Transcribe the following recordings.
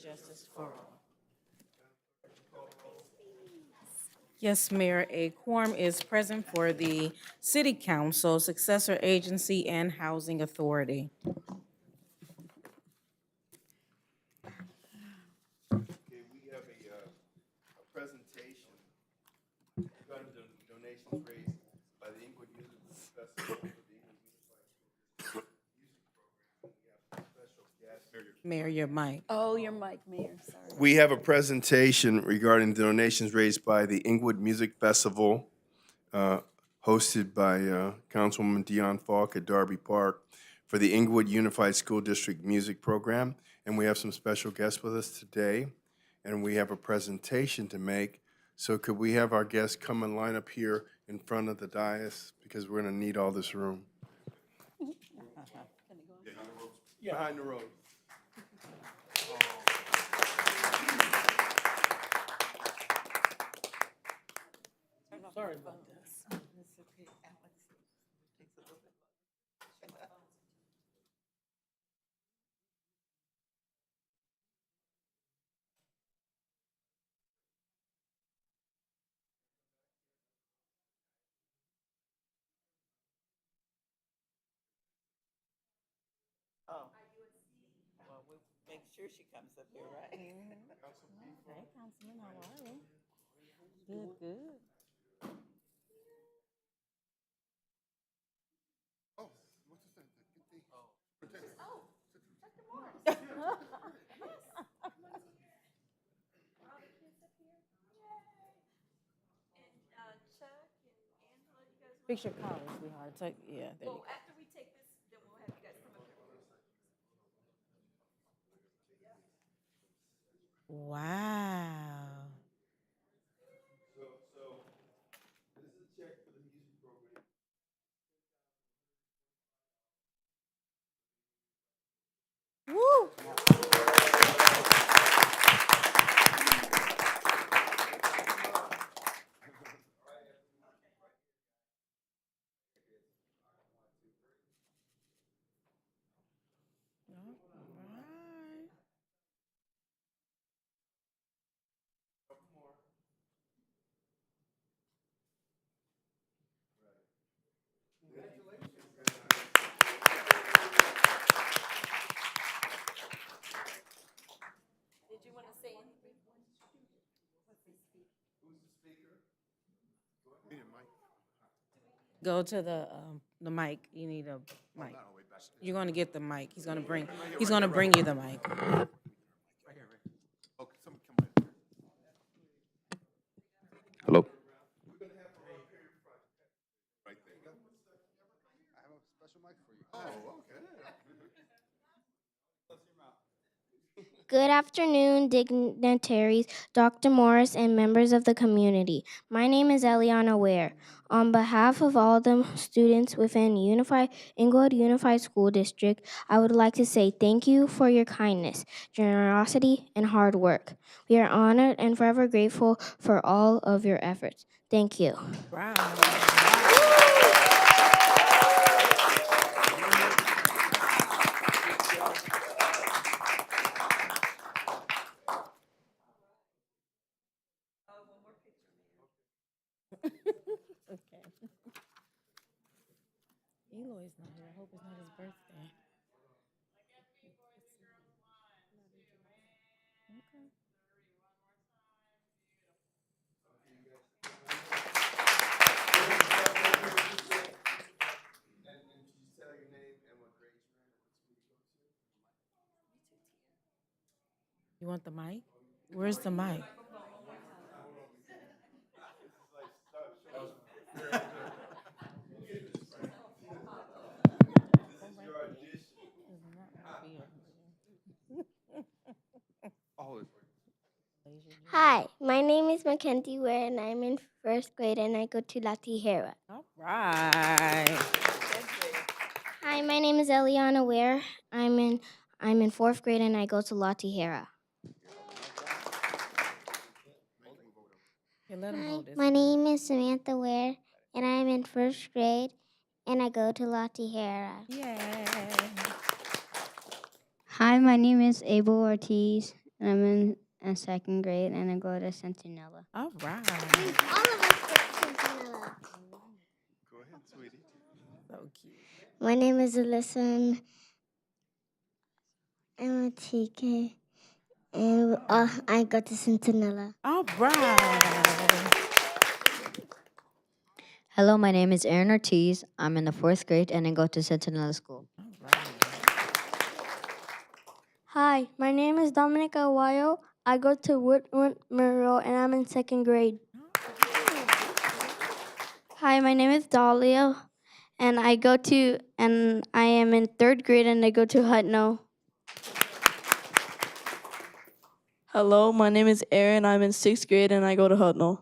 justice for all. Yes, Mayor, a quorum is present for the City Council, Successor Agency, and Housing Authority. Okay, we have a presentation regarding donations raised by the Inglewood Music Festival for the Inglewood Unified School District Music Program. And we have some special guests. Mayor, your mic. Oh, your mic, Mayor, sorry. We have a presentation regarding donations raised by the Inglewood Music Festival, hosted by Councilwoman Dion Falk at Darby Park for the Inglewood Unified School District Music Program. And we have some special guests with us today, and we have a presentation to make. So could we have our guests come and line up here in front of the dais, because we're gonna need all this room. Behind the road. Sorry about this. Oh. Well, we'll make sure she comes up here, right? Hey, Councilman, how are you? Good, good. Oh, what's this thing? Fix your collar, sweetheart. Yeah, there you go. After we take this, then we'll have you guys come up here. Wow. So, this is a check for the music program. Woo! Alright. Did you want to say anything? Go to the mic. You need a mic. You're gonna get the mic. He's gonna bring you the mic. Right here. Okay, someone come right here. Hello. Right there. I have a special mic for you. Oh, okay. Good afternoon, dignitaries, Dr. Morris, and members of the community. My name is Eliana Ware. On behalf of all the students within Inglewood Unified School District, I would like to say thank you for your kindness, generosity, and hard work. We are honored and forever grateful for all of your efforts. Thank you. Wow. Okay. Eloy's not here. I hope it's not his birthday. Okay. And could you tell your name and what grade you're in and what school you go to? You want the mic? Where's the mic? This is your audition. Oh, Hi, my name is Mackenzie Ware, and I'm in first grade, and I go to La Tijera. All right. Hi, my name is Eliana Ware. I'm in fourth grade, and I go to La Tijera. Okay, let him Hi, hold this. my name is Samantha Ware, and I'm in first grade, and I go to La Tijera. Yay. Hi, my name is Abel Ortiz. and I'm in second grade, and I go to Centinela. All right. All of us go to Centinela. Go ahead, sweetie. So cute. My name is Alyssa, and I'm a TK, and I go to Centinela. All right. Hello, my name is Aaron Ortiz. I'm in the 4th grade and I go to Centinela School. All right. Hi, my name is Dominic Aguayo. I go to Woodward Monroe and I'm in second grade. Hi, my name is Dahlia and I am in third grade and I go to Hutno. Hello, my name is Aaron. I'm in sixth grade and I go to Hutnall.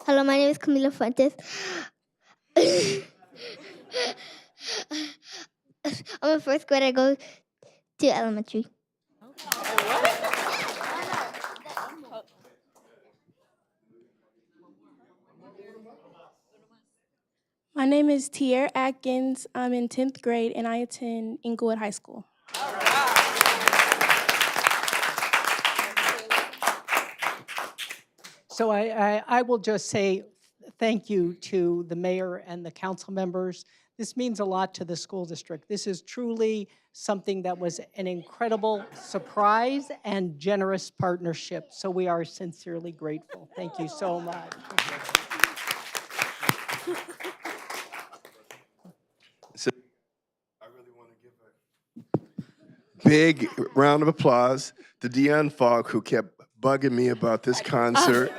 Hello, my name is Camila Fuentes. I'm in first grade. I go to elementary. My name is Tier Atkins. I'm in 10th grade and I attend Inglewood High School. So I will just say thank you to the mayor and the council members. This means a lot to the school district. This is truly something that was an incredible surprise and generous partnership. So we are sincerely grateful. Thank you so much. So I really want to give a big round of applause to Dion Falk, who kept bugging me about this concert.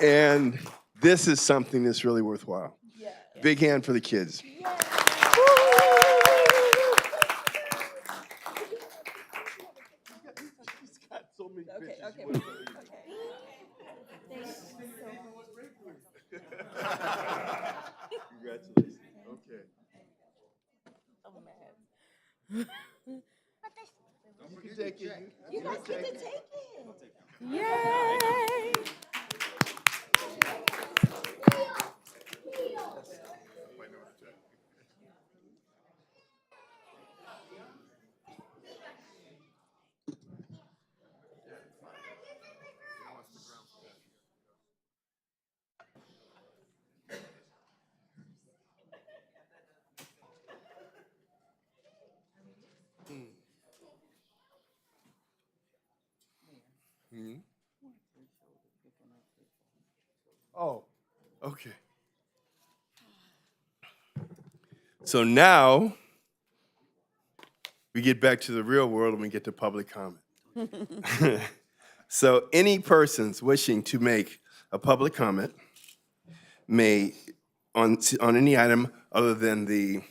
And this is something that's really worthwhile. Big hand for the kids. Congratulations. Okay. You can take it. You guys get to take it. Yay. Oh, okay. So now we get back to the real world and we get to public comment. So any persons wishing to make a public comment may, on any item other than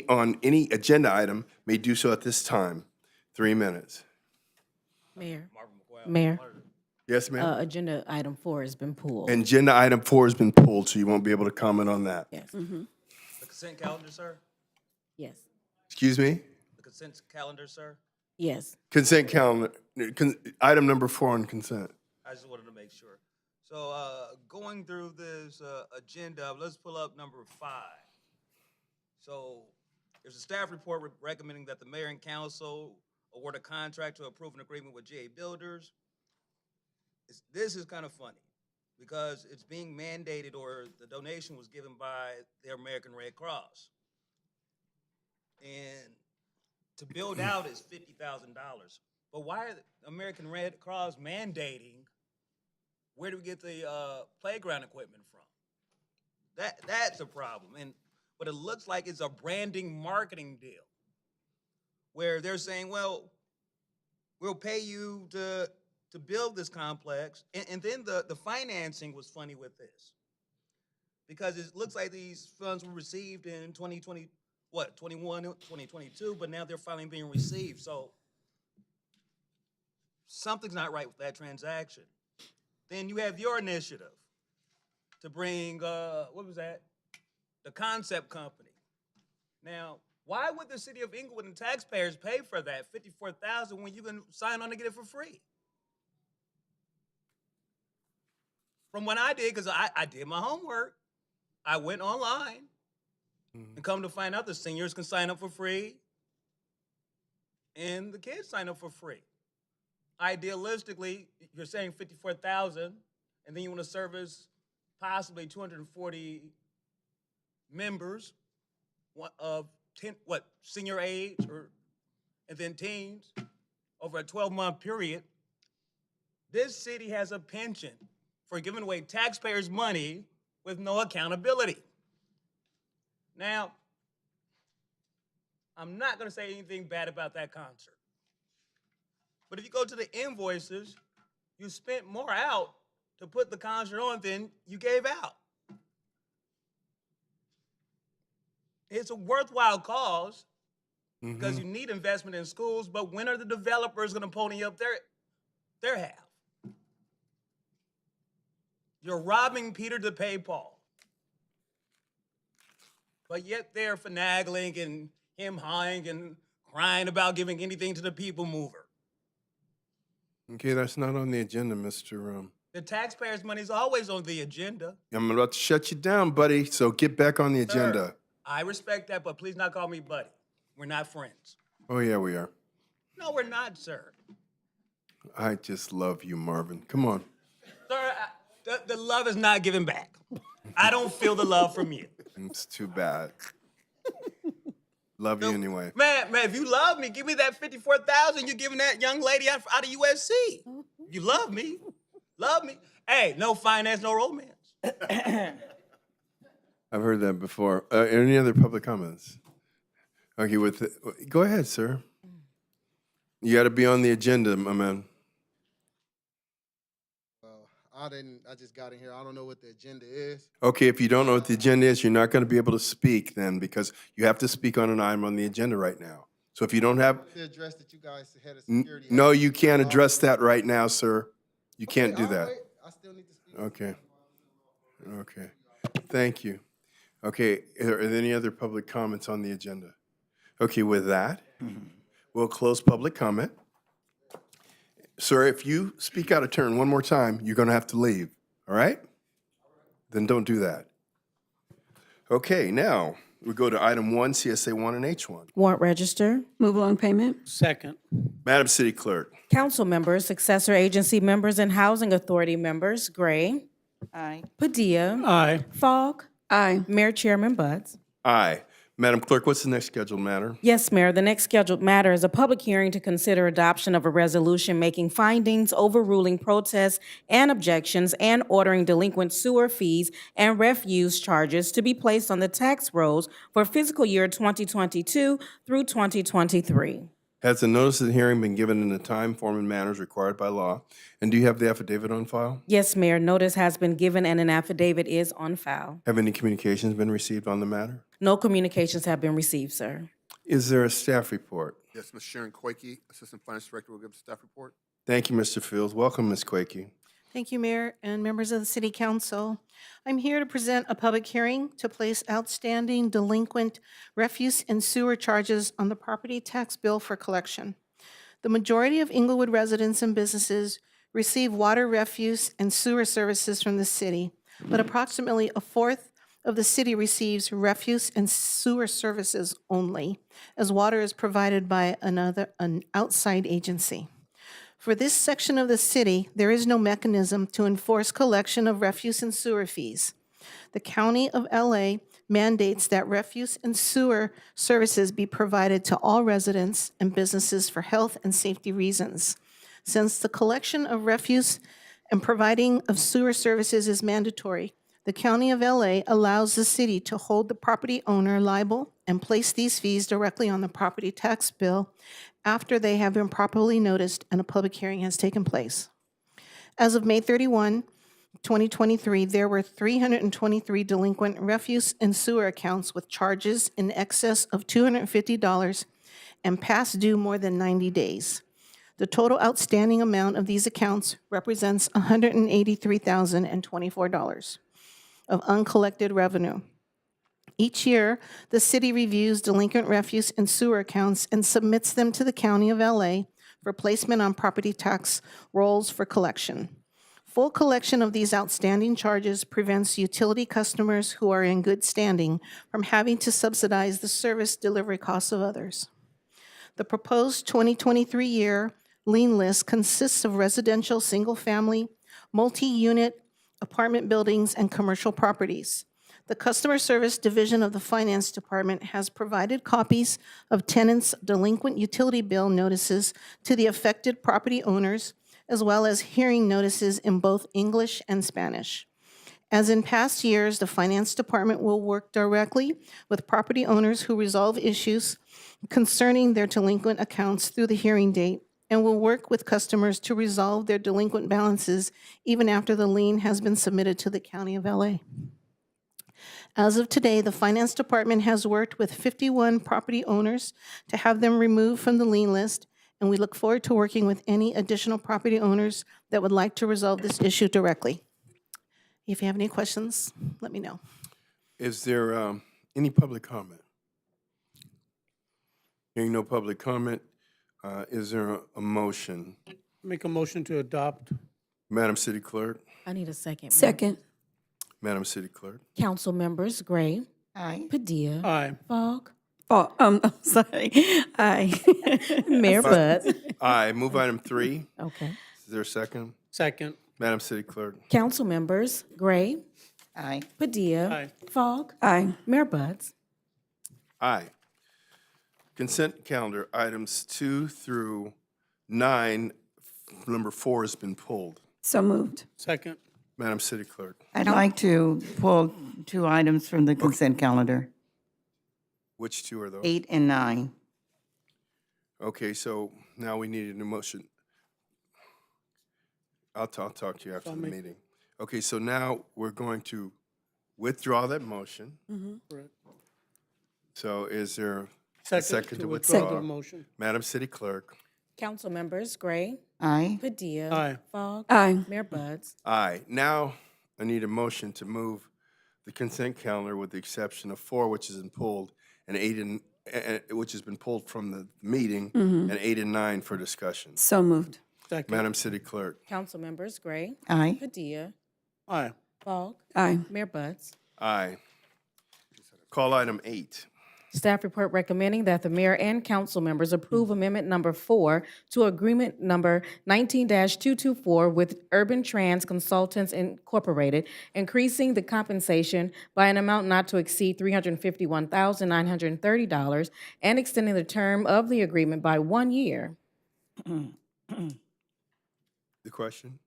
on any agenda item, may do so at this time. 3 minutes. Mayor, Yes, ma'am? agenda item 4 has been pulled. Agenda item 4 has been pulled, so you won't be able to comment on that. Yes, The consent calendar, sir? yes, Excuse me? The consent calendar, sir? yes. Consent calendar, item number 4 on consent. I just wanted to make sure. So, going through this agenda, let's pull up number 5. So, there's a staff report recommending that the mayor and council award a contract to approve an agreement with GA Builders. This is kind of funny because it's being mandated, or the donation was given by the American Red Cross. And to build out is $50,000. But why are the American Red Cross mandating? Where do we get the playground equipment from? That's a problem. But it looks like it's a branding marketing deal where they're saying, well, we'll pay you to build this complex. And then the financing was funny with this because it looks like these funds were received in 2020, 2022, but now they're finally being received. So something's not right with that transaction. Then you have your initiative to bring, what was that? The concept company. Now, why would the city of Inglewood and taxpayers pay for that, $54,000, when you can sign on to get it for free? From what I did, because I did my homework, I went online And come to find out, the seniors can sign up for free, and the kids sign up for free. Idealistically, you're saying 54,000, and then you want to service possibly 240 members of senior age, and then teens over a 12-month period. This city has a penchant for giving away taxpayers' money with no accountability. Now, I'm not going to say anything bad about that concert. But if you go to the invoices, you spent more out to put the concert on than you gave out. It's a worthwhile cause because you need investment in schools, but when are the developers going to pony up their half? You're robbing Peter to pay Paul. But yet they're finagling and him-hawing and crying about giving anything to the people mover. Okay, that's not on the agenda, Mr. The taxpayers' money is always on the agenda. I'm about to shut you down, buddy, so get back on the agenda. Sir, I respect that, but please not call me buddy. We're not friends. Oh, yeah, we are. No, we're not, sir. I just love you, Marvin. Come on. Sir, the love is not given back. I don't feel the love from you. It's too bad. Love you anyway. Man, if you love me, give me that 54,000 you're giving that young lady out of USC. You love me. Love me. Hey, no finance, no romance. I've heard that before. Any other public comments? Okay, go ahead, sir. You got to be on the agenda, my man. I just got in here. I don't know what the agenda is. Okay, if you don't know what the agenda is, you're not going to be able to speak then because you have to speak on an item on the agenda right now. So if you don't have... The address that you guys had of security... No, you can't address that right now, sir. You can't do that. Wait. I still need to speak. Okay. Okay. Thank you. Okay, are there any other public comments on the agenda? Okay, with that, we'll close public comment. Sir, if you speak out of turn one more time, you're going to have to leave, all right? Then don't do that. Okay, now we go to item 1, CSA 1 and H1. Warrant register. Move along payment. Second. Madam City Clerk. Council members, successor agency members, and housing authority members, Gray. Aye. Padilla. Aye. Fogg. Aye. Mayor Chairman Buds. Aye. Madam Clerk, what's the next scheduled matter? Yes, Mayor. The next scheduled matter is a public hearing to consider adoption of a resolution making findings, overruling protests and objections, and ordering delinquent sewer fees and refuse charges to be placed on the tax rolls for fiscal year 2022 through 2023. Has the notice of the hearing been given in the time, form, and manners required by law? And do you have the affidavit on file? Yes, Mayor. Notice has been given and an affidavit is on file. Have any communications been received on the matter? No communications have been received, sir. Is there a staff report? Yes, Ms. Sharon Quakey, Assistant Finance Director, will give the staff report. Thank you, Mr. Fields. Welcome, Ms. Quakey. Thank you, Mayor and members of the City Council. I'm here to present a public hearing to place outstanding delinquent refuse and sewer charges on the property tax bill for collection. The majority of Inglewood residents and businesses receive water, refuse, and sewer services from the city, but approximately a fourth of the city receives refuse and sewer services only, as water is provided by an outside agency. For this section of the city, there is no mechanism to enforce collection of refuse and sewer fees. The County of LA mandates that refuse and sewer services be provided to all residents and businesses for health and safety reasons. Since the collection of refuse and providing of sewer services is mandatory, the County of LA allows the city to hold the property owner liable and place these fees directly on the property tax bill after they have been properly noticed and a public hearing has taken place. As of May 31, 2023, there were 323 delinquent refuse and sewer accounts with charges in excess of $250 and past due more than 90 days. The total outstanding amount of these accounts represents $183,024 of uncollected revenue. Each year, the city reviews delinquent refuse and sewer accounts and submits them to the County of LA for placement on property tax rolls for collection. Full collection of these outstanding charges prevents utility customers who are in good standing from having to subsidize the service delivery costs of others. The proposed 2023 year lien list consists of residential, single-family, multi-unit apartment buildings, and commercial properties. The Customer Service Division of the Finance Department has provided copies of tenants' delinquent utility bill notices to the affected property owners, as well as hearing notices in both English and Spanish. As in past years, the Finance Department will work directly with property owners who resolve issues concerning their delinquent accounts through the hearing date, and will work with customers to resolve their delinquent balances even after the lien has been submitted to the County of LA. As of today, the Finance Department has worked with 51 property owners to have them removed from the lien list, and we look forward to working with any additional property owners that would like to resolve this issue directly. If you have any questions, let me know. Is there any public comment? Hearing no public comment, is there a motion? Make a motion to adopt. Madam City Clerk? I need a second. Second. Madam City Clerk? Council members Gray, Aye. Padilla, Aye. Fogg, Oh, I'm sorry. Aye. Mayor Butt. Aye. Move item 3. Okay. Is there a second? Second. Madam City Clerk? Council members Gray, Aye. Padilla, Aye. Fogg, Aye. Mayor Butt. Aye. Consent calendar, items 2 through 9, number 4 has been pulled. So moved. Second. Madam City Clerk? I'd like to pull 2 items from the consent calendar, Which 2 are those? 8 and 9. Okay, so now we need a new motion. I'll talk to you after the meeting. Okay, so now we're going to withdraw that motion. Correct. So is there a second to withdraw withdraw? the motion. Madam City Clerk? Council members Gray, Aye. Padilla, Aye. Fogg, Aye. Mayor Butt. Aye. Now I need a motion to move the consent calendar with the exception of 4, which has been pulled, and 8 and which has been pulled from the meeting, and 8 and 9 for discussion. So moved. Second. Madam City Clerk? Council members Gray, Aye. Padilla, Aye. Fogg, Aye. Mayor Butt. Aye. Call item 8. Staff report recommending that the mayor and council members approve amendment number 4 to agreement number 19-224 with Urban Trans Consultants Incorporated, increasing the compensation by an amount not to exceed $351,930 and extending the term of the agreement by 1 year. The question?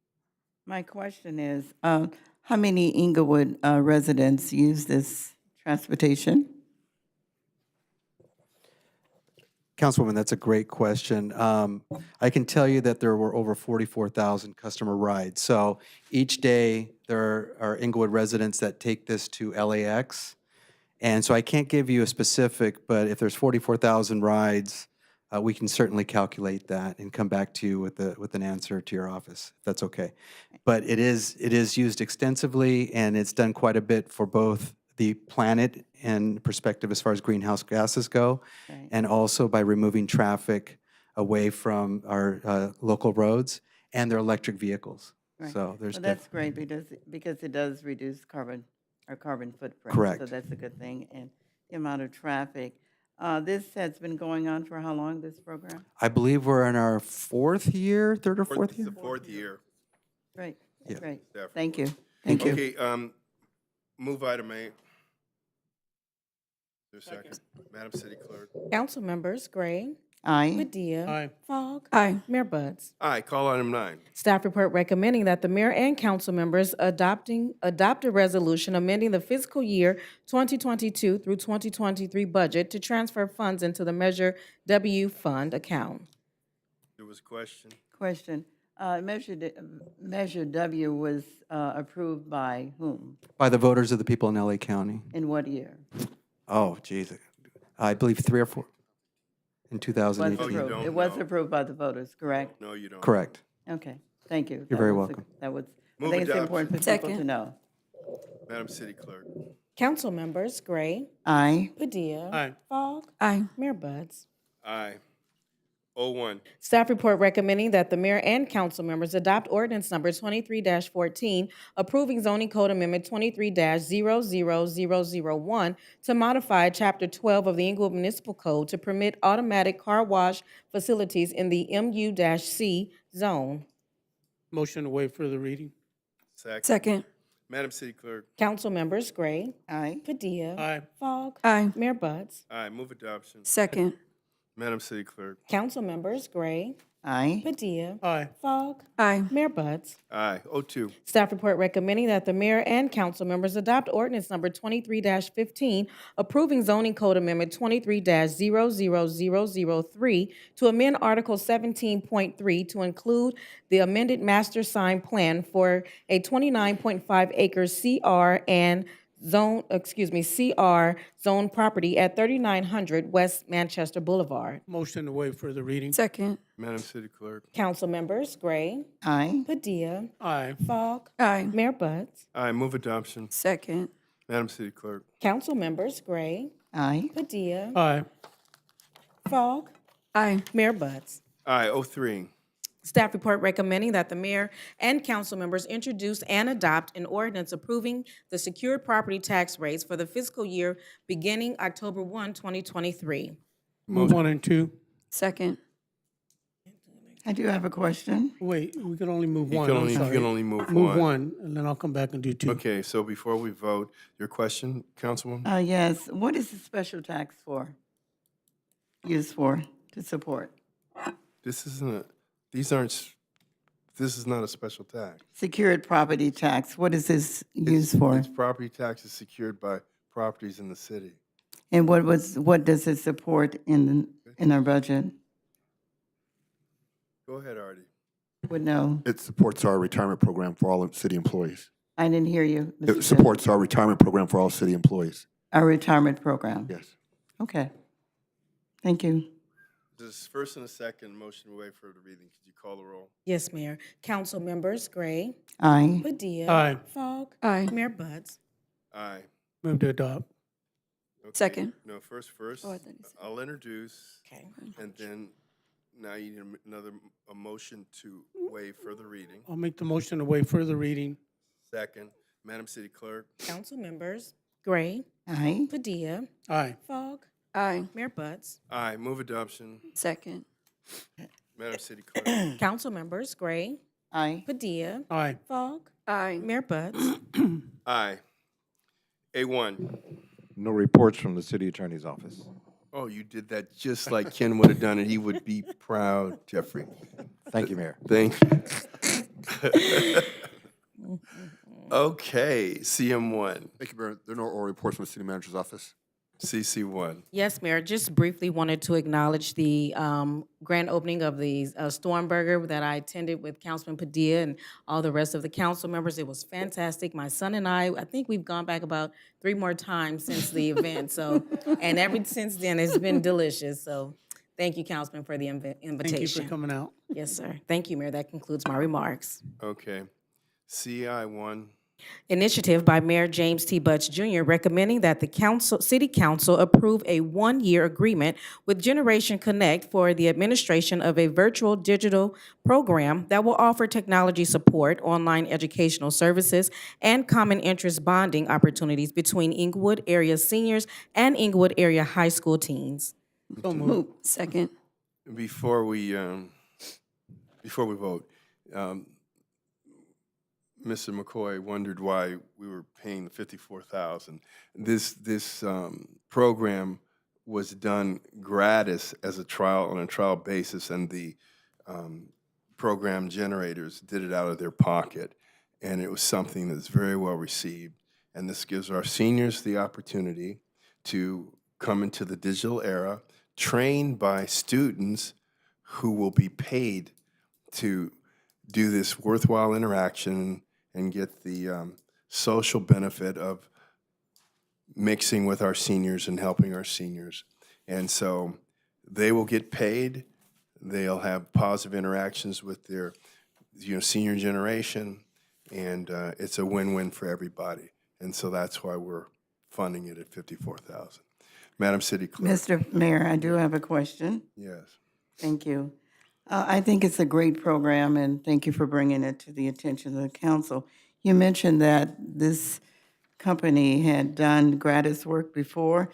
My question is, how many Inglewood residents use this transportation? Councilwoman, that's a great question. I can tell you that there were over 44,000 customer rides. So each day, there are Inglewood residents that take this to LAX. And so I can't give you a specific, but if there's 44,000 rides, we can certainly calculate that and come back to you with an answer to your office, if that's okay. But it is used extensively, and it's done quite a bit for both the planet and perspective as far as greenhouse gases go, Right. and also by removing traffic away from our local roads and their electric vehicles. Right. So there's Well, that's great because it does reduce our carbon footprint. Correct. So that's a good thing. And the amount of traffic. This has been going on for how long, this program? I believe we're in our third or fourth It's year. the 4th year. Great, Yeah. great. Staff Thank you. report. Thank you. Okay, move item 8. Is there a second? Madam City Clerk? Council members Gray, Aye. Padilla, Aye. Fogg, Aye. Mayor Butt. Aye. Call item 9. Staff report recommending that the mayor and council members adopt a resolution amending the fiscal year 2022 through 2023 budget to transfer funds into the Measure W Fund account. There was a question. Question. Measure W was approved by whom? By the voters of the people in LA County. In what year? Oh, geez. I believe 3 or 4 in Was 2018. Oh, you approved. don't It was know. approved by the voters, correct? No, you don't. Correct. Okay, thank you. You're That very was welcome. I Move think it's adoption. important for people to Second. know. Madam City Clerk? Council members Gray, Aye. Padilla, Aye. Fogg, Aye. Mayor Butt. Aye. 01. Staff report recommending that the mayor and council members adopt ordinance number 23-14, approving zoning code amendment 23-00001 to modify Chapter 12 of the Inglewood Municipal Code to permit automatic car wash facilities in the MU-C zone. Motion to waive further reading. Second. Madam City Clerk. Council members Gray, Aye. Padilla, Aye. Fogg, Aye. Mayor Buds. Aye. Move adoption. Second. Madam City Clerk. Council members Gray, Aye. Padilla, Aye. Fogg, Aye. Mayor Buds. Aye. 02. Staff report recommending that the mayor and council members adopt ordinance number 23-15, approving zoning code amendment 23-00003 to amend Article 17.3 to include the amended master sign plan for a 29.5 acre CR zone property at 3900 West Manchester Boulevard. Motion to waive further reading. Second. Madam City Clerk. Council members Gray, Aye. Padilla, Aye. Fogg, Aye. Mayor Buds. Aye. Move adoption. Second. Madam City Clerk. Council members Gray, Aye. Padilla, Aye. Fogg, Aye. Mayor Buds. Aye. 03. Staff report recommending that the mayor and council members introduce and adopt an ordinance approving the secured property tax rates for the fiscal year beginning October 1, 2023. Move 1 and 2. Second. I do have a question. Wait, we can only move You 1. can I'm only, you sorry. can only move Move one. 1, and then I'll come back and do 2. Okay, so before we vote, your question, Councilwoman? Yes, what is the special tax for? Used for, to support? This isn't this is not a special tax. Secured property tax, what is this used for? It's property taxes secured by properties in the city. And what does it support in our budget? Go ahead, Artie. Would know. It supports our retirement program for all city employees. I didn't hear you. Mr. It Chair. supports our retirement program for all city employees. Our retirement program. Yes. Okay. Thank you. This first and a second motion to waive further reading. Could you call the roll? Yes, Mayor. Council members Gray, Aye. Padilla, Aye. Fogg, Aye. Mayor Buds. Aye. Move to adopt. Okay. Second. No, first. Oh, I thought you said- I'll introduce, Okay. and then now you need a motion to waive further reading. I'll make the motion to waive further reading. Second, Madam City Clerk. Council members Gray, Aye. Padilla, Aye. Fogg, Aye. Mayor Buds. Aye. Move adoption. Second. Madam City Clerk. Council members Gray, Aye. Padilla, Aye. Fogg, Aye. Mayor Buds. Aye. A1. No reports from the city attorney's office. Oh, you did that just like Ken would have done it. He would be proud, Jeffrey. Thank you, Mayor. Thank you. Okay, CM1, Thank you, Mayor. There are no oral reports from the city manager's office. CC1. Yes, Mayor, just briefly wanted to acknowledge the grand opening of the Stormburger that I attended with Councilman Padilla and all the rest of the council members. It was fantastic. My son and I think we've gone back about 3 more times since the event. So, and ever since then, it's been delicious. So thank you, Councilman, for the invitation. Thank you for coming out. Yes, sir. Thank you, Mayor. That concludes my remarks. Okay. CI1. Initiative by Mayor James T. Butts Jr. recommending that the City Council approve a 1-year agreement with Generation Connect for the administration of a virtual digital program that will offer technology support, online educational services, and common interest bonding opportunities between Inglewood area seniors and Inglewood area high school teens. So moved. Second. Before we vote, Mr. McCoy wondered why we were paying the $54,000. This program was done gratis as a trial on a trial basis, and the program generators did it out of their pocket, and it was something that's very well received. And this gives our seniors the opportunity to come into the digital era, trained by students who will be paid to do this worthwhile interaction and get the social benefit of mixing with our seniors and helping our seniors. And so they will get paid. They'll have positive interactions with their senior generation, and it's a win-win for everybody. And so that's why we're funding it at $54,000. Madam City Clerk. Mr. Mayor, I do have a question. Yes. Thank you. I think it's a great program, and thank you for bringing it to the attention of the council. You mentioned that this company had done gratis work before.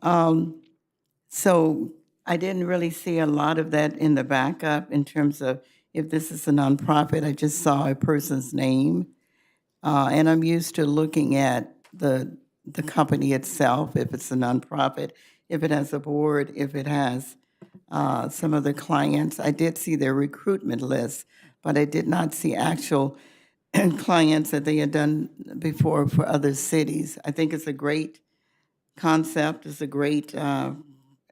So I didn't really see a lot of that in the backup in terms of if this is a nonprofit. I just saw a person's name. And I'm used to looking at the company itself, if it's a nonprofit, if it has a board, if it has some of the clients. I did see their recruitment list, but I did not see actual clients that they had done before for other cities. I think it's a great concept, it's a great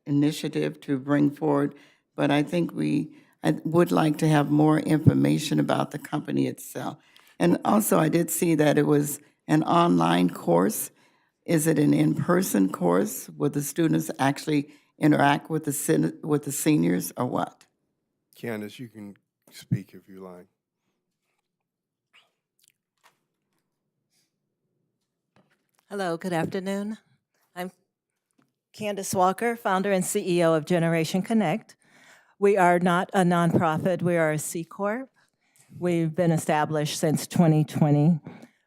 initiative to bring forward, but I think I would like to have more information about the company itself. And also, I did see that it was an online course. Is it an in-person course? Will the students actually interact with the seniors, or what? Candace, you can speak if you like. Hello, good afternoon. I'm Candace Walker, founder and CEO of Generation Connect. We are not a nonprofit, we are a C Corp. We've been established since 2020.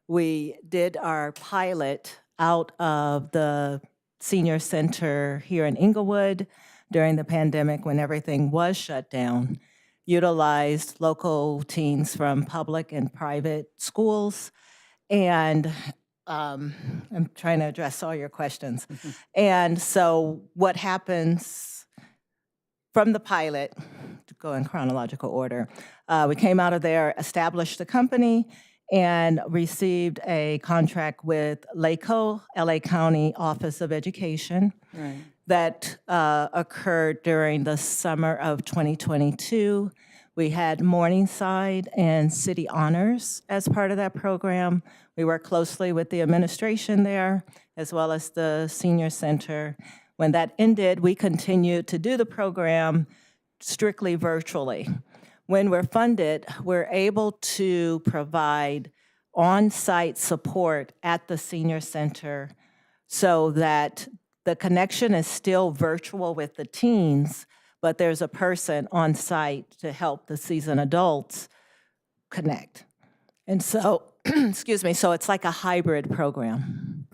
We did our pilot out of the senior center here in Inglewood during the pandemic when everything was shut down, utilized local teens from public and private schools, and I'm trying to address all your questions. And so what happens from the pilot, to go in chronological order, we came out of there, established the company, and received a contract with LACO, LA County Office of Education. Right. That occurred during the summer of 2022. We had Morningside and City Honors as part of that program. We worked closely with the administration there, as well as the senior center. When that ended, we continued to do the program strictly virtually. When we're funded, we're able to provide on-site support at the senior center so that the connection is still virtual with the teens, but there's a person on site to help the seasoned adults connect. And so, excuse me, so it's like a hybrid program.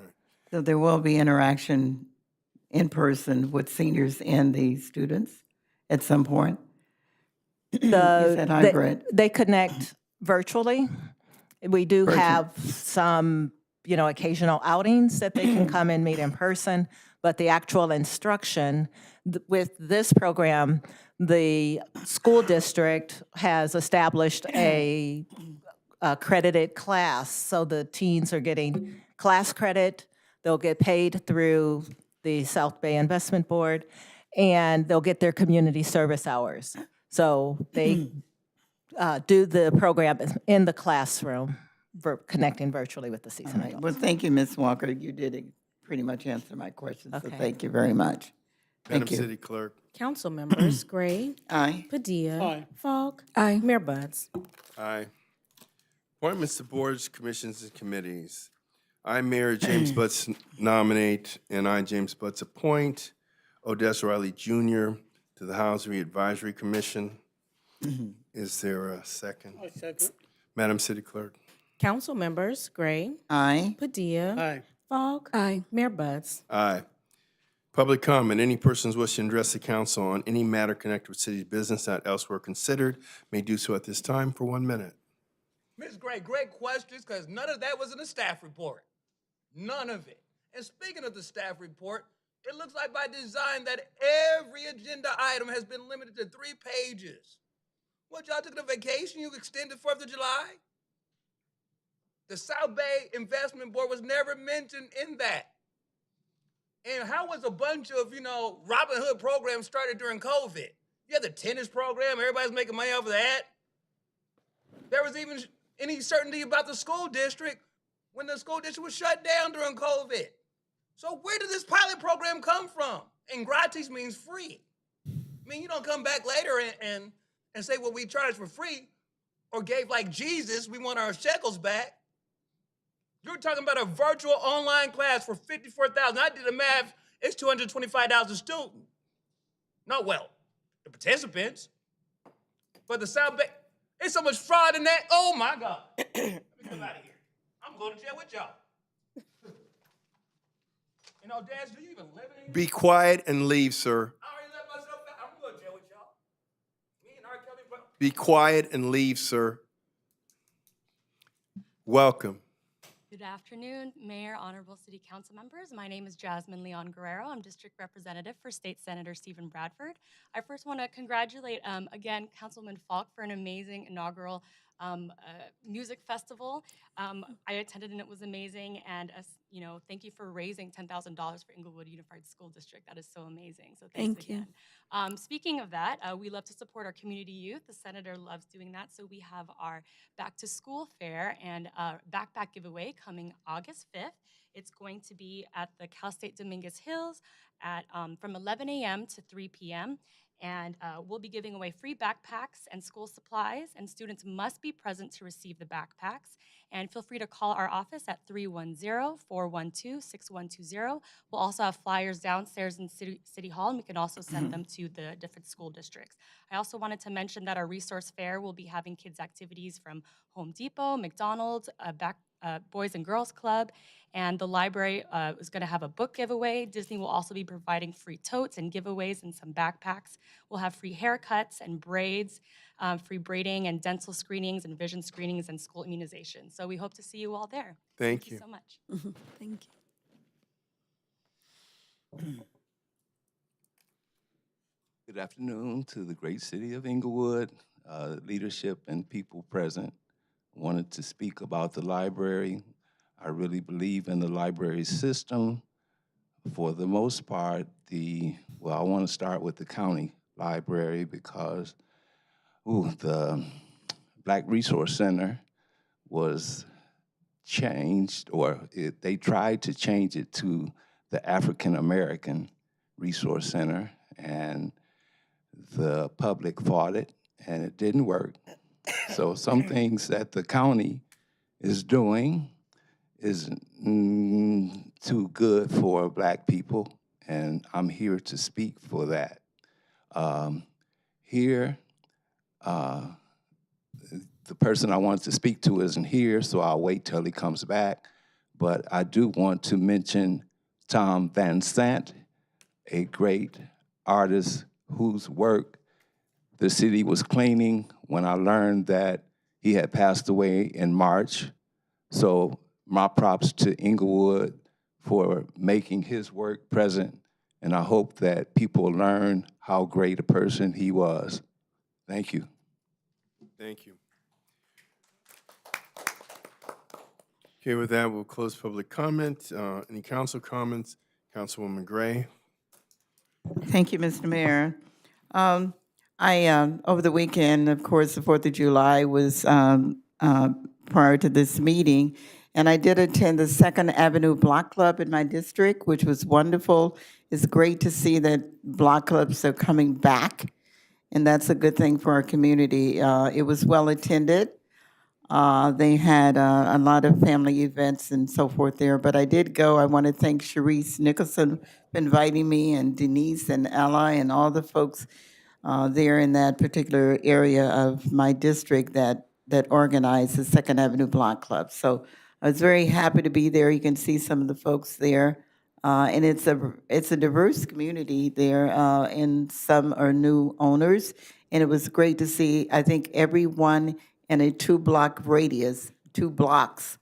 So there will be interaction in person with seniors and the students at some point? You said hybrid. They connect virtually. We do have some, occasional outings that they can come and meet in person, but the actual instruction with this program, the school district has established a accredited class, so the teens are getting class credit. They'll get paid through the South Bay Investment Board, and they'll get their community service hours. So they do the program in the classroom, connecting virtually with the seasoned adults. Well, thank you, Ms. Walker. You did pretty much answer my question, so Okay. thank you very much. Madam Thank you. City Clerk. Council members Gray, Aye. Padilla, Aye. Falk, Mayor Buds. Aye. Appointments to boards, commissions, and committees. I, Mayor James Butts, nominate, and I, James Butts, appoint Odessa Riley Jr. to the Housing Advisory Commission. Is there a second? I second. Madam City Clerk. Council members Gray, Aye. Padilla, Aye. Falk, Mayor Buds. Aye. Public comment. Any persons wishing to address the council on any matter connected with city business not elsewhere considered may do so at this time for 1 minute. Ms. Gray, great questions, because none of that was in the staff report. None of it. And speaking of the staff report, it looks like by design that every agenda item has been limited to 3 pages. What, y'all took a vacation? You extended 4th of July? The South Bay Investment Board was never mentioned in that. And how was a bunch of, Robin Hood programs started during COVID? You had the tennis program, everybody's making money off of that. There was even any certainty about the school district when the school district was shut down during COVID. So where did this pilot program come from? And gratis means free. I mean, you don't come back later and say, well, we charged for free or gave like Jesus, we want our shekels back. You're talking about a virtual online class for $54,000. I did the math, it's $225 a student. No, well, the participants. But the South Bay, there's so much fraud in that. Oh my God. Let me come out of here. I'm going to jail with y'all. You know, Dash, do you even live in here? Be quiet and leave, sir. I already let myself out. I'm going to jail with y'all. Me and R. Kelly, bro. Be quiet and leave, sir. Welcome. Good afternoon, Mayor, Honorable City Council members. My name is Jasmine Leon Guerrero. I'm District Representative for State Senator Stephen Bradford. I first want to congratulate, again, Councilman Falk for an amazing inaugural music festival. I attended and it was amazing. And thank you for raising $10,000 for Inglewood Unified School District. That is so amazing. So thanks again. Speaking of that, we love to support our community youth. The senator loves doing that. So we have our back to school fair and backpack giveaway coming August 5th. It's going to be at the Cal State Dominguez Hills at from 11 a.m. to 3 p.m. And we'll be giving away free backpacks and school supplies, and students must be present to receive the backpacks. And feel free to call our office at 310-412-6120. We'll also have flyers downstairs in City Hall, and we can also send them to the different school districts. I also wanted to mention that our resource fair will be having kids' activities from Home Depot, McDonald's, Boys and Girls Club, and the library is going to have a book giveaway. Disney will also be providing free totes and giveaways and some backpacks. We'll have free haircuts and braids, free braiding and dental screenings and vision screenings and school immunization. So we hope to see you all there. Thank you So much. Thank you. Good afternoon to the great city of Inglewood, leadership and people present. Wanted to speak about the library. I really believe in the library system. For the most part, I want to start with the county library because the Black Resource Center was changed, they tried to change it to the African American Resource Center, and the public fought it, and it didn't work. So some things that the county is doing is too good for Black people, and I'm here to speak for that. The person I wanted to speak to isn't here, so I'll wait till he comes back. But I do want to mention Tom Van Sant, a great artist whose work the city was cleaning when I learned that he had passed away in March. So my props to Inglewood for making his work present, and I hope that people learn how great a person he was. Thank you. Thank you. Okay, with that, we'll close public comment. Any council comments? Councilwoman Gray. Thank you, Mr. Mayor. Over the weekend, of course, the 4th of July was prior to this meeting, and I did attend the 2nd Avenue Block Club in my district, which was wonderful. It's great to see that block clubs are coming back, and that's a good thing for our community. It was well attended. They had a lot of family events and so forth there, but I did go. I want to thank Sharice Nicholson for inviting me, and Denise and Ella and all the folks there in that particular area of my district that organized the 2nd Avenue Block Club. So I was very happy to be there. You can see some of the folks there. And it's a diverse community there, and some are new owners. And it was great to see, I think everyone in a 2-block radius, 2 blocks,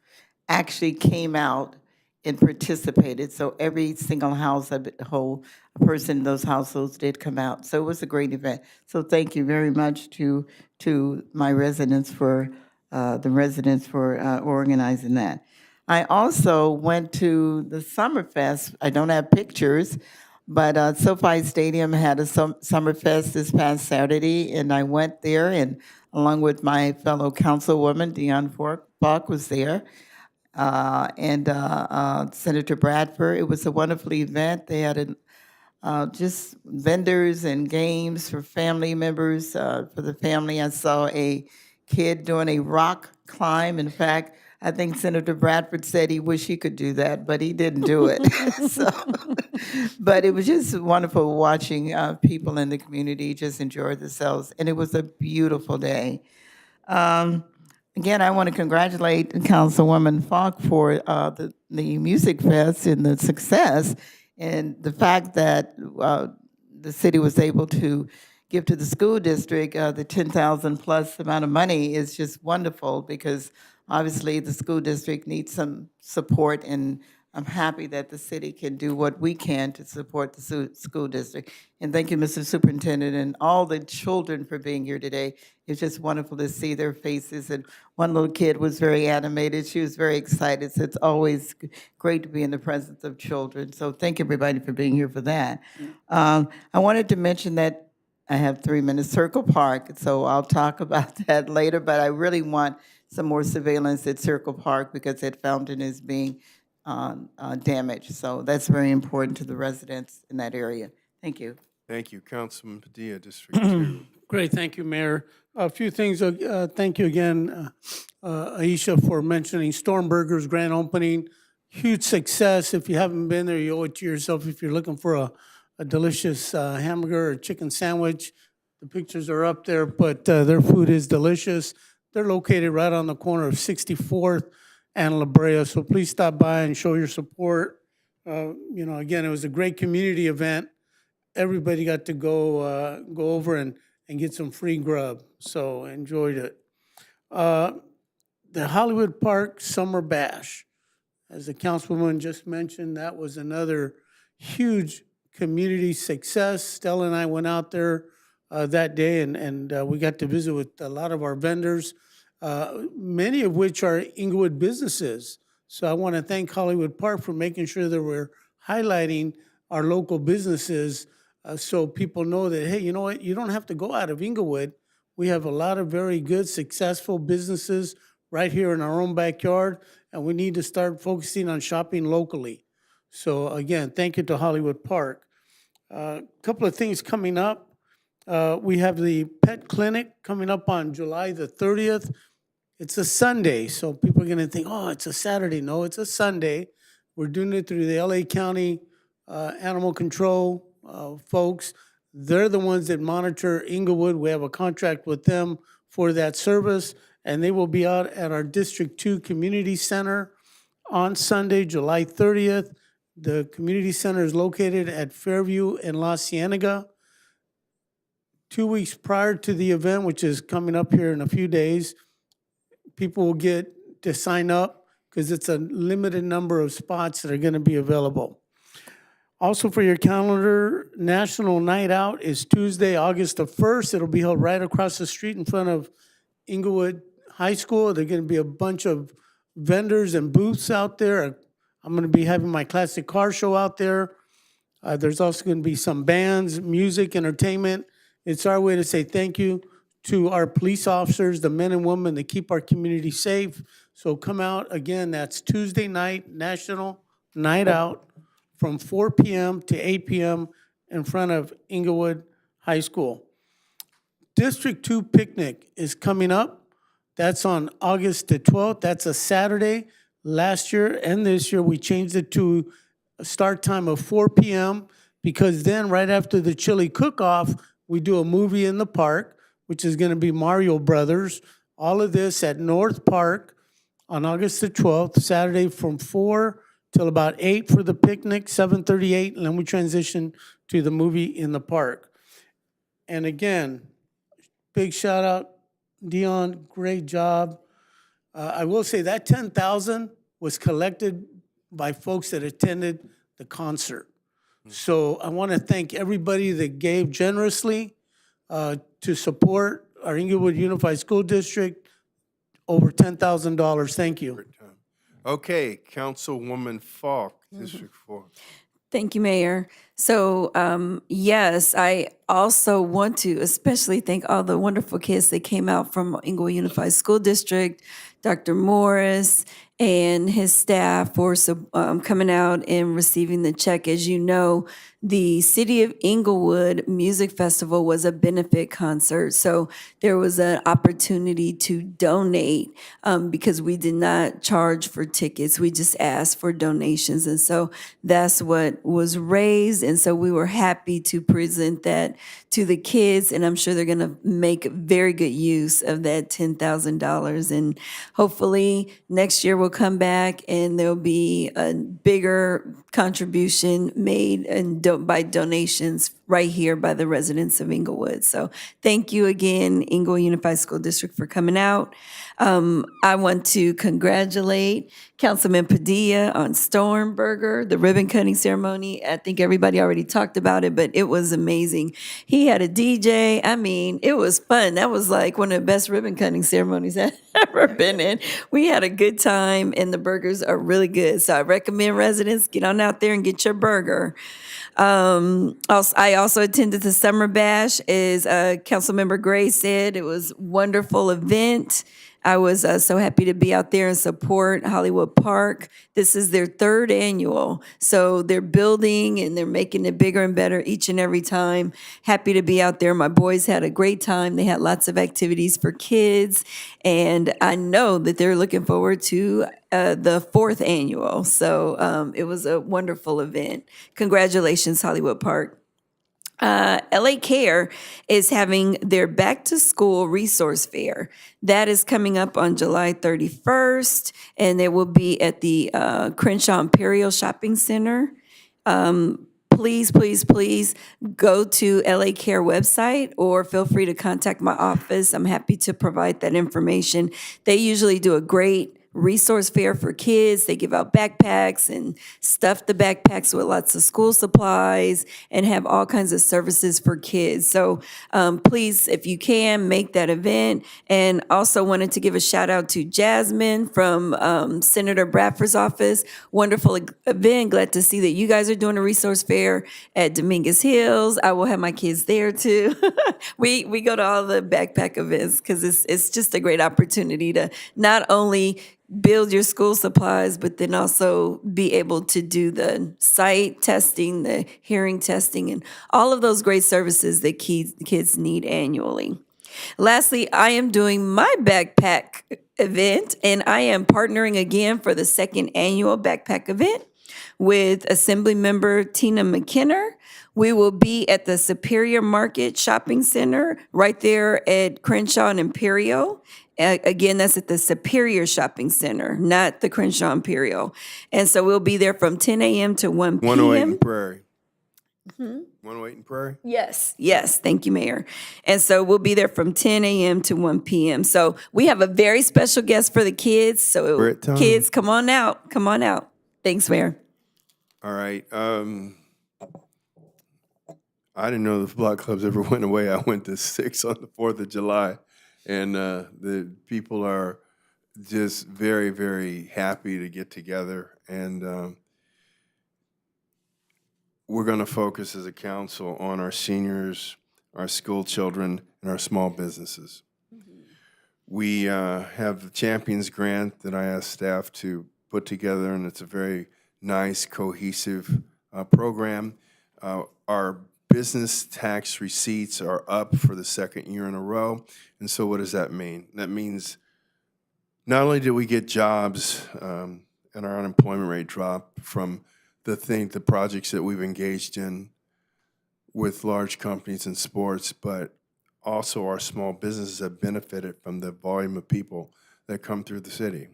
actually came out and participated. So every single house, a person in those households did come out. So it was a great event. So thank you very much to my residents for organizing that. I also went to the Summerfest. I don't have pictures, but SoFi Stadium had a Summerfest this past Saturday, and I went there, and along with my fellow councilwoman, Dion Falk was there, and Senator Bradford. It was a wonderful event. They had just vendors and games for family members. For the family, I saw a kid doing a rock climb. In fact, I think Senator Bradford said he wished he could do that, but he didn't do it. So, but it was just wonderful watching people in the community just enjoy themselves, and it was a beautiful day. Um, Again, I want to congratulate Councilwoman Falk for the Music Fest and the success, and the fact that the city was able to give to the school district the 10,000 plus amount of money is just wonderful, because obviously the school district needs some support, and I'm happy that the city can do what we can to support the school district. And thank you, Mr. Superintendent, and all the children for being here today. It's just wonderful to see their faces. And one little kid was very animated. She was very excited. So it's always great to be in the presence of children. So thank everybody for being here for that. I wanted to mention that I have 3 minutes, Circle Park, so I'll talk about that later, but I really want some more surveillance at Circle Park because that fountain is being damaged. So that's very important to the residents in that area. Thank you. Thank you. Councilman Padilla, District 2. Great, thank you, Mayor. A few things, thank you again, Aisha, for mentioning Stormburger's grand opening. Huge success. If you haven't been there, you owe it to yourself. If you're looking for a delicious hamburger or chicken sandwich, the pictures are up there, but their food is delicious. They're located right on the corner of 64th and La Brea, so please stop by and show your support. You know, again, it was a great community event. Everybody got to go over and get some free grub, so enjoyed it. The Hollywood Park Summer Bash, as the councilwoman just mentioned, that was another huge community success. Stella and I went out there that day, and we got to visit with a lot of our vendors, many of which are Inglewood businesses. So I want to thank Hollywood Park for making sure that we're highlighting our local businesses so people know that, hey, you know what, you don't have to go out of Inglewood. We have a lot of very good, successful businesses right here in our own backyard, and we need to start focusing on shopping locally. So again, thank you to Hollywood Park. A couple of things coming up. We have the pet clinic coming up on July the 30th. It's a Sunday, so people are gonna think, oh, it's a Saturday. No, it's a Sunday. We're doing it through the LA County Animal Control folks. They're the ones that monitor Inglewood. We have a contract with them for that service, and they will be out at our District 2 Community Center on Sunday, July 30th. The community center is located at Fairview and La Cienega. 2 weeks prior to the event, which is coming up here in a few days, people will get to sign up because it's a limited number of spots that are going to be available. Also for your calendar, National Night Out is Tuesday, August the 1st. It'll be held right across the street in front of Inglewood High School. There are going to be a bunch of vendors and booths out there. I'm going to be having my classic car show out there. There's also going to be some bands, music, entertainment. It's our way to say thank you to our police officers, the men and women that keep our community safe. So come out. Again, that's Tuesday night, National Night Out, from 4 p.m. to 8 p.m. in front of Inglewood High School. District 2 picnic is coming up. That's on August the 12th. That's a Saturday. Last year and this year, we changed it to a start time of 4 p.m. because then right after the chili cook-off, we do a movie in the park, which is going to be Mario Brothers. All of this at North Park on August the 12th, Saturday from 4 till about 8 for the picnic, 7:38, and then we transition to the movie in the park. And again, big shout out, Dion, great job. I will say that 10,000 was collected by folks that attended the concert. So I want to thank everybody that gave generously to support our Inglewood Unified School District, over $10,000. Thank you. Okay, Councilwoman Falk, District 4. Thank you, Mayor. So, yes, I also want to especially thank all the wonderful kids that came out from Inglewood Unified School District, Dr. Morris and his staff for coming out and receiving the check. As you know, the City of Inglewood Music Festival was a benefit concert. So there was an opportunity to donate because we did not charge for tickets. We just asked for donations. And so that's what was raised. And so we were happy to present that to the kids. And I'm sure they're going to make very good use of that $10,000. And hopefully next year we'll come back and there'll be a bigger contribution made and by donations right here by the residents of Inglewood. So thank you again, Inglewood Unified School District, for coming out. I want to congratulate Councilman Padilla on Stormberger, the ribbon cutting ceremony. I think everybody already talked about it, but it was amazing. He had a DJ. I mean, it was fun. That was like one of the best ribbon cutting ceremonies I've ever been in. We had a good time, and the burgers are really good. So I recommend residents get on out there and get your burger. I also attended the Summer Bash, as Councilmember Gray said. It was a wonderful event. I was so happy to be out there and support Hollywood Park. This is their 3rd annual. So they're building and they're making it bigger and better each and every time. Happy to be out there. My boys had a great time. They had lots of activities for kids. And I know that they're looking forward to the 4th annual. So it was a wonderful event. Congratulations, Hollywood Park. LA Care is having their back to school resource fair. That is coming up on July 31st, and it will be at the Crenshaw Imperial Shopping Center. Please, please, please go to LA Care website or feel free to contact my office. I'm happy to provide that information. They usually do a great resource fair for kids. They give out backpacks and stuff the backpacks with lots of school supplies and have all kinds of services for kids. So please, if you can, make that event. And also wanted to give a shout out to Jasmine from Senator Bradford's office. Wonderful event. Glad to see that you guys are doing a resource fair at Dominguez Hills. I will have my kids there too. We go to all the backpack events because it's just a great opportunity to not only build your school supplies, but then also be able to do the sight testing, the hearing testing, and all of those great services that kids need annually. Lastly, I am doing my backpack event, and I am partnering again for the 2nd annual backpack event with Assembly Member Tina McKinner. We will be at the Superior Market Shopping Center right there at Crenshaw and Imperial. Again, that's at the Superior Shopping Center, not the Crenshaw Imperial. And so we'll be there from 10 a.m. to 1 p.m. 108 in Prairie. Hmm? 108 in Prairie? Yes, yes. Thank you, Mayor. And so we'll be there from 10 a.m. to 1 p.m. So we have a very special guest for the kids. So kids, come on out. Come on out. Thanks, Mayor. All right. I didn't know the block clubs ever went away. I went to 6 on the 4th of July. And the people are just very, very happy to get together. And we're going to focus as a council on our seniors, our school children, and our small businesses. We have the Champions Grant that I asked staff to put together, and it's a very nice, cohesive program. Our business tax receipts are up for the 2nd year in a row. And so what does that mean? That means not only did we get jobs and our unemployment rate drop from the projects that we've engaged in with large companies in sports, but also our small businesses have benefited from the volume of people that come through the city.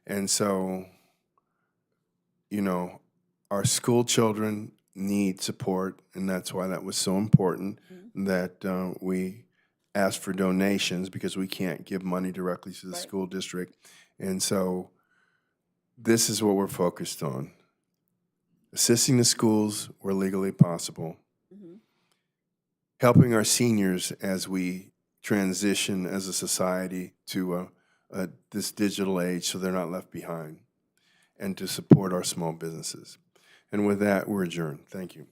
And so, you know, our school children need support, and that's why that was so important that we asked for donations, because we can't give money directly to the school district. And so this is what we're focused on: assisting the schools where legally possible, helping our seniors as we transition as a society to this digital age so they're not left behind, and to support our small businesses. And with that, we're adjourned. Thank you.